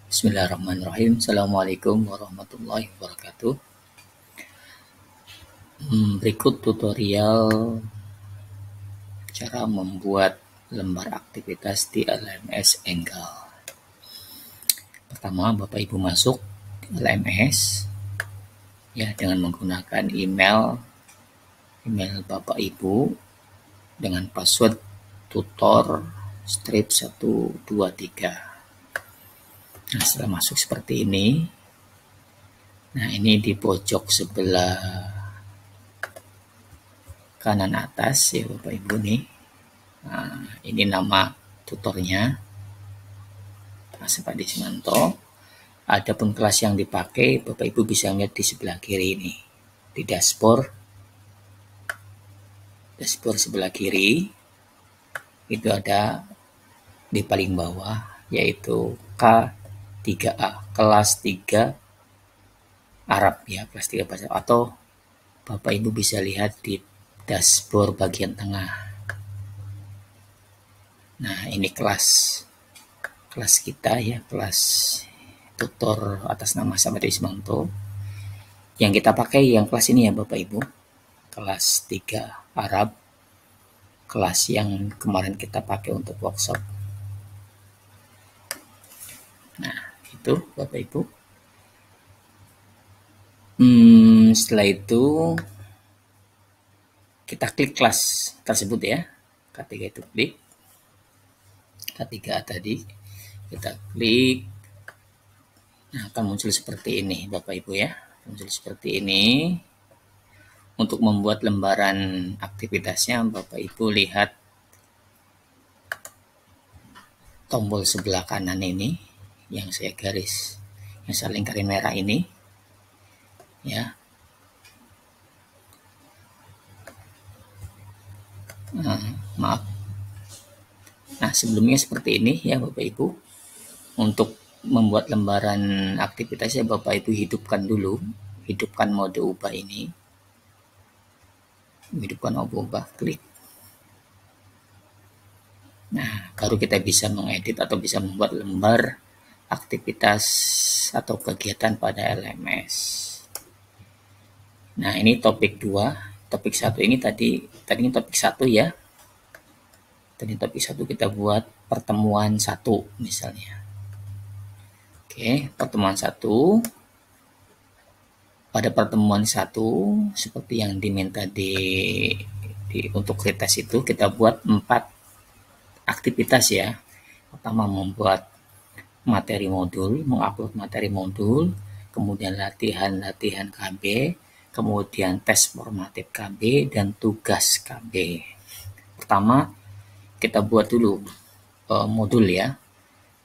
Bismillahirrahmanirrahim. Assalamualaikum warahmatullahi wabarakatuh. Berikut tutorial cara membuat lembar aktivitas di LMS Enggal. Pertama, Bapak Ibu masuk ke LMS ya dengan menggunakan email Bapak Ibu dengan password tutor strip 123. Nah, setelah masuk seperti ini, nah ini di pojok sebelah kanan atas ya Bapak Ibu nih. Nah, ini nama tutornya, Mas Padi Simanto. Adapun kelas yang dipakai, Bapak Ibu bisa lihat di sebelah kiri ini, di dashboard sebelah kiri itu ada di paling bawah yaitu K3A, kelas 3 Arab ya, kelas 3 bahasa Arab, atau Bapak Ibu bisa lihat di dashboard bagian tengah. Nah, ini kelas kita ya, kelas tutor atas nama Samad Ismanto. Yang kita pakai yang kelas ini ya Bapak Ibu, kelas 3 Arab, kelas yang kemarin kita pakai untuk workshop. Nah, itu Bapak Ibu. Setelah itu kita klik kelas tersebut ya, K3 itu klik, K3A tadi kita klik. Nah, akan muncul seperti ini Bapak Ibu ya, muncul seperti ini. Untuk membuat lembaran aktivitasnya, Bapak Ibu lihat tombol sebelah kanan ini yang saya garis, yang saya lingkarin merah ini ya. Maaf. Nah, sebelumnya seperti ini ya Bapak Ibu. Untuk membuat lembaran aktivitasnya, Bapak Ibu hidupkan dulu, hidupkan mode ubah ini. Hidupkan mode ubah, klik. Nah, baru kita bisa mengedit atau bisa membuat lembar aktivitas atau kegiatan pada LMS. Nah, ini topik 2. Topik 1 ini tadi ini topik 1 ya. Tadi topik 1 kita buat pertemuan 1 misalnya. Oke, pertemuan 1. Pada pertemuan 1 seperti yang diminta untuk retest itu, kita buat 4 aktivitas ya. Pertama, membuat materi modul, mengupload materi modul, kemudian latihan KB, kemudian tes formatif KB, dan tugas KB. Pertama, kita buat dulu modul ya,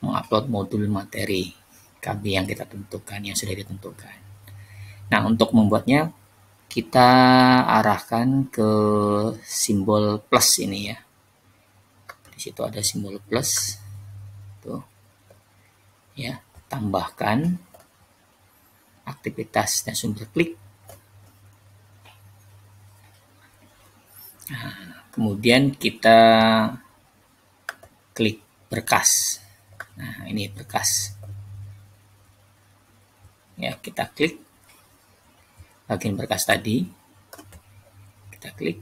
mengupload modul materi KB yang kita tentukan, yang sudah ditentukan. Nah, untuk membuatnya kita arahkan ke simbol plus ini ya. Di situ ada simbol plus. Tuh. Ya, tambahkan aktivitas dan sumber klik. Nah, kemudian kita klik berkas. Nah, ini berkas. Ya, kita klik bagian berkas tadi. Kita klik.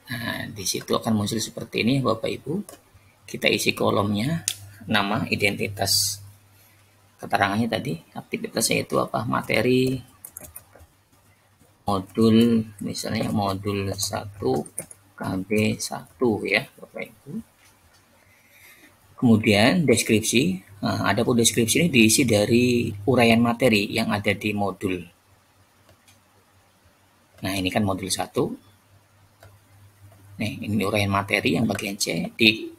Nah, di situ akan muncul seperti ini Bapak Ibu. Kita isi kolomnya, nama, identitas, keterangannya tadi, aktivitasnya itu apa, materi, modul, misalnya modul 1 KB 1 ya Bapak Ibu. Kemudian deskripsi. Nah, adapun deskripsi ini diisi dari uraian materi yang ada di modul. Nah, ini kan modul 1. Nih, ini uraian materi yang bagian C, di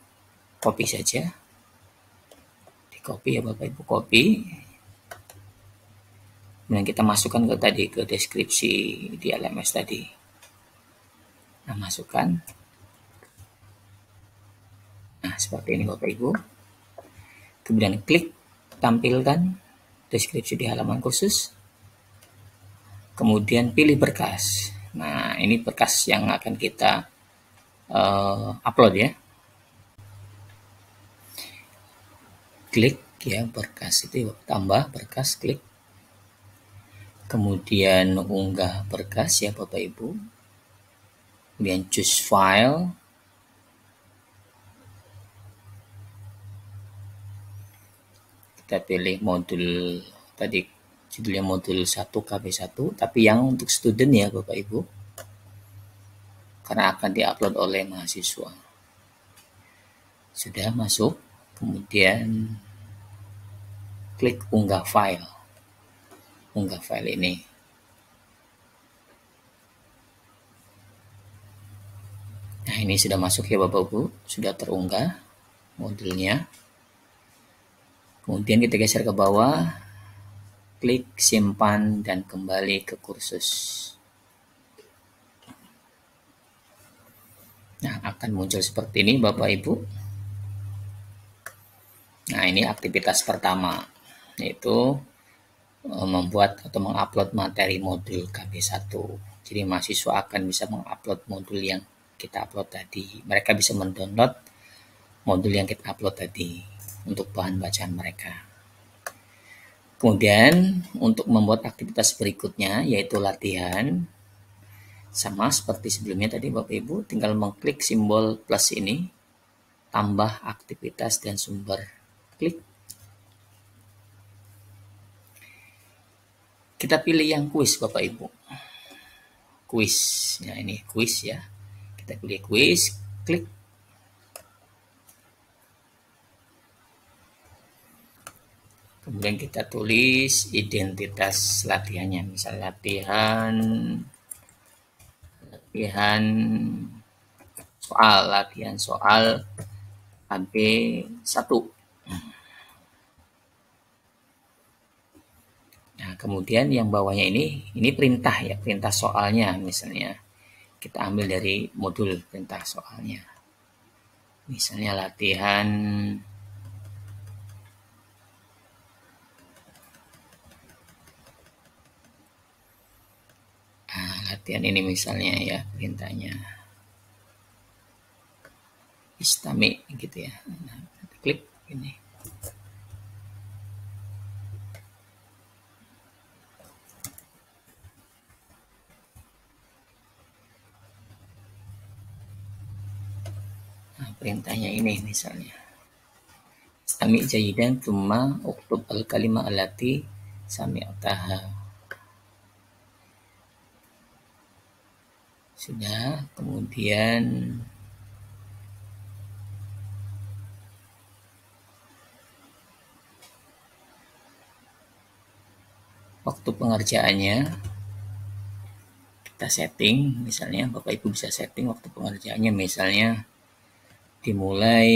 copy saja. Di copy ya Bapak Ibu, copy. Kemudian kita masukkan ke deskripsi di LMS tadi. Nah, masukkan. Nah, seperti ini Bapak Ibu. Kemudian klik tampilkan deskripsi di halaman khusus. Kemudian pilih berkas. Nah, ini berkas yang akan kita upload ya. klik ya berkas itu, tambah berkas, klik. Kemudian unggah berkas ya Bapak Ibu. Kemudian choose file. Kita pilih modul tadi, judulnya modul 1 KB1, tapi yang untuk student ya Bapak Ibu, karena akan diupload oleh mahasiswa. Sudah masuk, kemudian klik unggah file. Unggah file ini. Nah, ini sudah masuk ya Bapak Ibu, sudah terunggah modulnya. Kemudian kita geser ke bawah, klik simpan dan kembali ke kursus. Nah, akan muncul seperti ini Bapak Ibu. Nah, ini aktivitas pertama, yaitu membuat atau mengupload materi modul KB1. Jadi mahasiswa akan bisa mengupload modul yang kita upload tadi. Mereka bisa mendownload modul yang kita upload tadi untuk bahan bacaan mereka. Kemudian untuk membuat aktivitas berikutnya yaitu latihan, sama seperti sebelumnya tadi Bapak Ibu, tinggal mengklik simbol plus ini, tambah aktivitas dan sumber, klik. Kita pilih yang kuis Bapak Ibu. Kuis. Nah, ini kuis ya. Kita pilih kuis, klik. Kemudian kita tulis identitas latihannya, misal latihan soal KB1. Nah, kemudian yang bawahnya ini perintah ya, perintah soalnya misalnya. Kita ambil dari modul perintah soalnya. Misalnya latihan latihan ini misalnya ya perintahnya. Istami gitu ya. Nah, klik ini. Nah, perintahnya ini misalnya. Istami jayidan thumma uktub al-kalimah allati sami'taha. Sudah, kemudian waktu pengerjaannya kita setting, misalnya Bapak Ibu bisa setting waktu pengerjaannya, misalnya dimulai,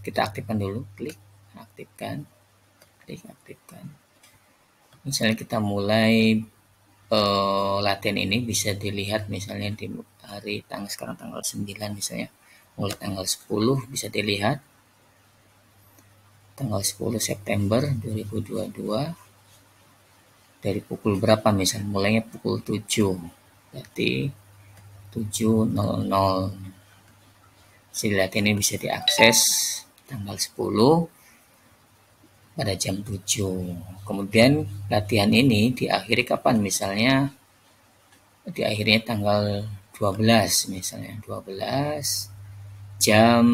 kita aktifkan dulu, klik aktifkan, klik aktifkan. Misalnya kita mulai latihan ini bisa dilihat misalnya di hari sekarang tanggal 9 misalnya, mulai tanggal 10 bisa dilihat tanggal 10 September 2022 dari pukul berapa, misalnya mulainya pukul 7, berarti 7.00. Jadi latihan ini bisa diakses tanggal 10 pada jam 7. Kemudian latihan ini diakhiri kapan, misalnya diakhirnya tanggal 12 misalnya, 12 jam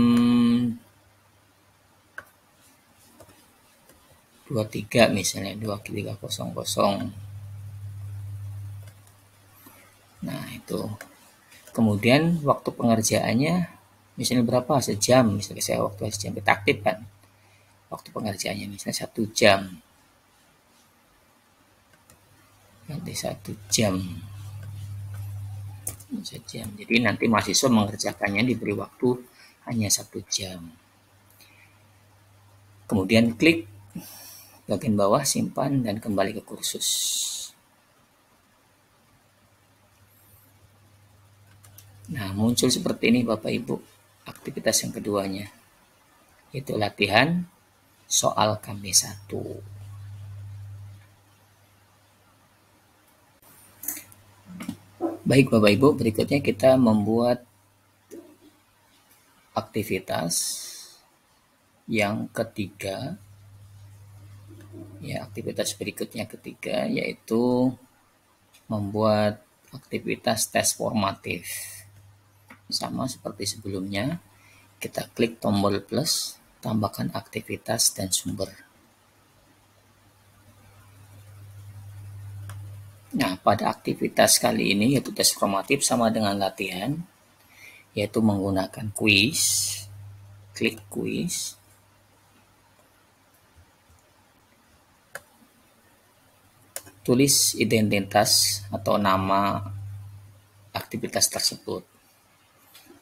23 misalnya, 23.00. Nah, itu. Kemudian waktu pengerjaannya misalnya berapa, sejam, misalnya saya waktu sejam, kita aktifkan waktu pengerjaannya misalnya 1 jam, nanti 1 jam. Jadi nanti mahasiswa mengerjakannya diberi waktu hanya 1 jam. Kemudian klik bagian bawah, simpan dan kembali ke kursus. Nah, muncul seperti ini Bapak Ibu aktivitas yang keduanya, yaitu latihan soal KB1. Baik Bapak Ibu, berikutnya kita membuat aktivitas yang ketiga, ya aktivitas berikutnya ketiga yaitu membuat aktivitas tes formatif. Sama seperti sebelumnya, kita klik tombol plus, tambahkan aktivitas dan sumber. Nah, pada aktivitas kali ini yaitu tes formatif sama dengan latihan, yaitu menggunakan kuis. Klik kuis. Tulis identitas atau nama aktivitas tersebut.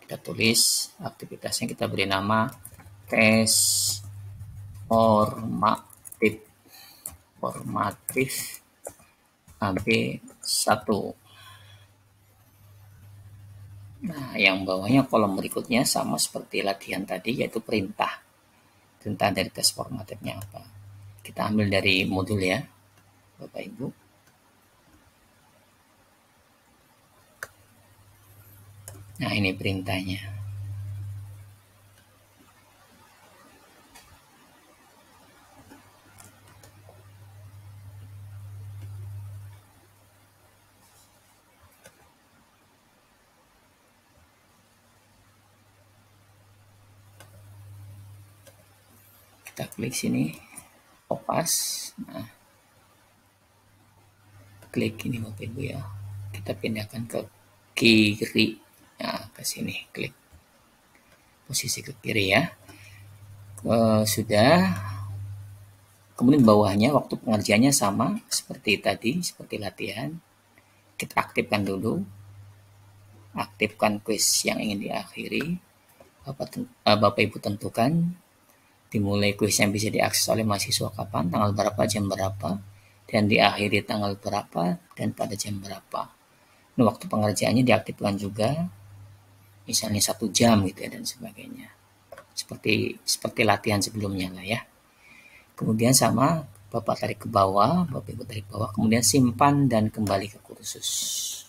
Kita tulis aktivitasnya, kita beri nama tes formatif AB1. Nah, yang bawahnya kolom berikutnya sama seperti latihan tadi, yaitu perintah. Perintah dari tes formatifnya apa? Kita ambil dari modul ya, Bapak Ibu. Nah, ini perintahnya. Kita klik sini, kopas. Nah, klik ini Bapak Ibu ya. Kita pindahkan ke kiri. Nah, ke sini, klik posisi ke kiri ya. Sudah. Kemudian bawahnya waktu pengerjaannya sama seperti tadi, seperti latihan. Kita aktifkan dulu. Aktifkan kuis yang ingin diakhiri. Bapak Ibu tentukan dimulai kuis yang bisa diakses oleh mahasiswa kapan, tanggal berapa, jam berapa, dan diakhiri tanggal berapa dan pada jam berapa. Nah, waktu pengerjaannya diaktifkan juga, misalnya 1 jam gitu ya, dan sebagainya. Seperti latihan sebelumnya lah ya. Kemudian sama, Bapak tarik ke bawah, Bapak Ibu tarik ke bawah, kemudian simpan dan kembali ke kursus.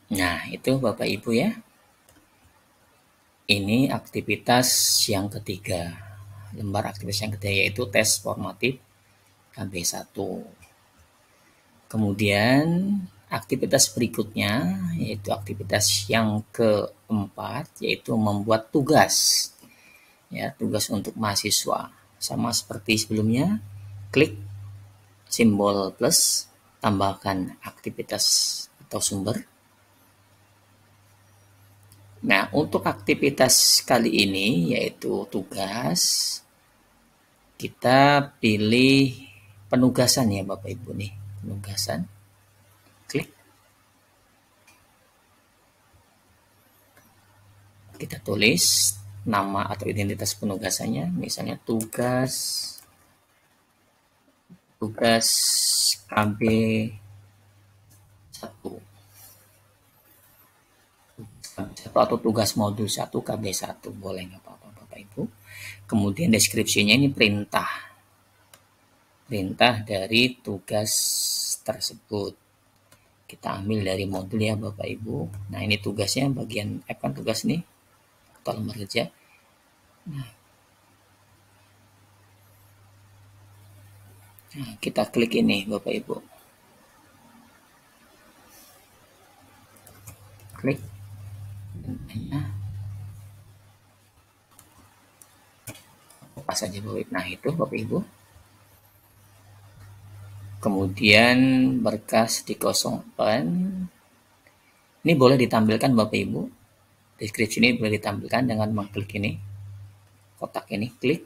Nah, itu Bapak Ibu ya. Ini aktivitas yang ketiga. Lembar aktivitas yang ketiga yaitu tes formatif KB1. Kemudian aktivitas berikutnya yaitu aktivitas yang keempat, yaitu membuat tugas. Ya, tugas untuk mahasiswa. Sama seperti sebelumnya, klik simbol plus, tambahkan aktivitas atau sumber. Nah, untuk aktivitas kali ini yaitu tugas, kita pilih penugasan ya Bapak Ibu nih, penugasan. Klik. Kita tulis nama atau identitas penugasannya, misalnya tugas KB 1 atau tugas modul 1 KB1, boleh nggak apa-apa Bapak Ibu. Kemudian deskripsinya ini perintah dari tugas tersebut. Kita ambil dari modul ya Bapak Ibu. Nah, ini tugasnya bagian F kan tugas nih atau lembar kerja. Nah, kita klik ini Bapak Ibu. Klik. Apa saja Bapak Ibu. Nah, itu Bapak Ibu. Kemudian berkas dikosongkan. Ini boleh ditampilkan Bapak Ibu. Deskripsi ini boleh ditampilkan dengan mengklik ini. Kotak ini, klik.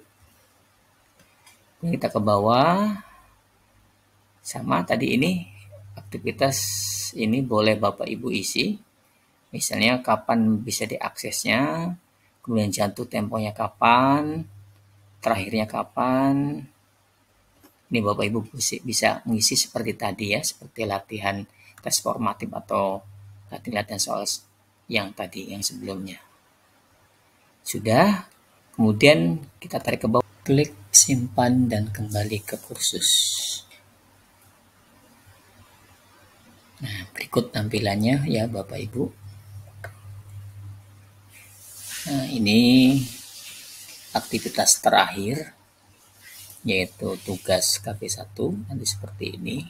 Ini kita ke bawah. Sama tadi ini aktivitas ini boleh Bapak Ibu isi. Misalnya kapan bisa diaksesnya, kemudian jatuh temponya kapan, terakhirnya kapan. Ini Bapak Ibu bisa mengisi seperti tadi ya, seperti latihan tes formatif atau latihan soal yang tadi, yang sebelumnya. Sudah, kemudian kita tarik ke bawah, klik simpan dan kembali ke kursus. Nah, berikut tampilannya ya Bapak Ibu. Nah, ini aktivitas terakhir, yaitu tugas KP1, nanti seperti ini.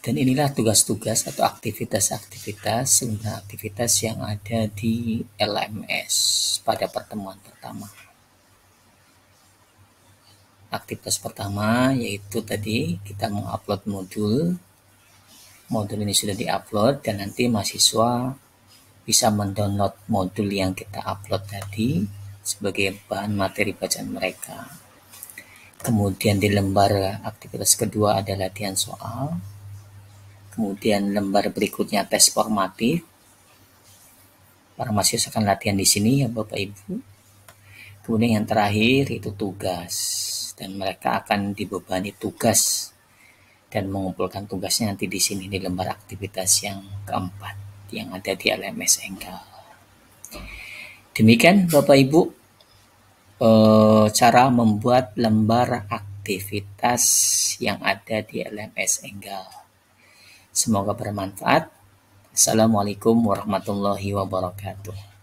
Dan inilah tugas-tugas atau aktivitas-aktivitas yang ada di LMS pada pertemuan pertama. Aktivitas pertama yaitu tadi kita mengupload modul. Modul ini sudah diupload dan nanti mahasiswa bisa mendownload modul yang kita upload tadi sebagai bahan materi bacaan mereka. Kemudian di lembar aktivitas kedua ada latihan soal. Kemudian lembar berikutnya tes formatif. Para mahasiswa akan latihan di sini ya Bapak Ibu. Kemudian yang terakhir itu tugas, dan mereka akan dibebani tugas dan mengumpulkan tugasnya nanti di sini di lembar aktivitas yang keempat yang ada di LMS Enggal. Demikian Bapak Ibu cara membuat lembar aktivitas yang ada di LMS Enggal. Semoga bermanfaat. Assalamualaikum warahmatullahi wabarakatuh.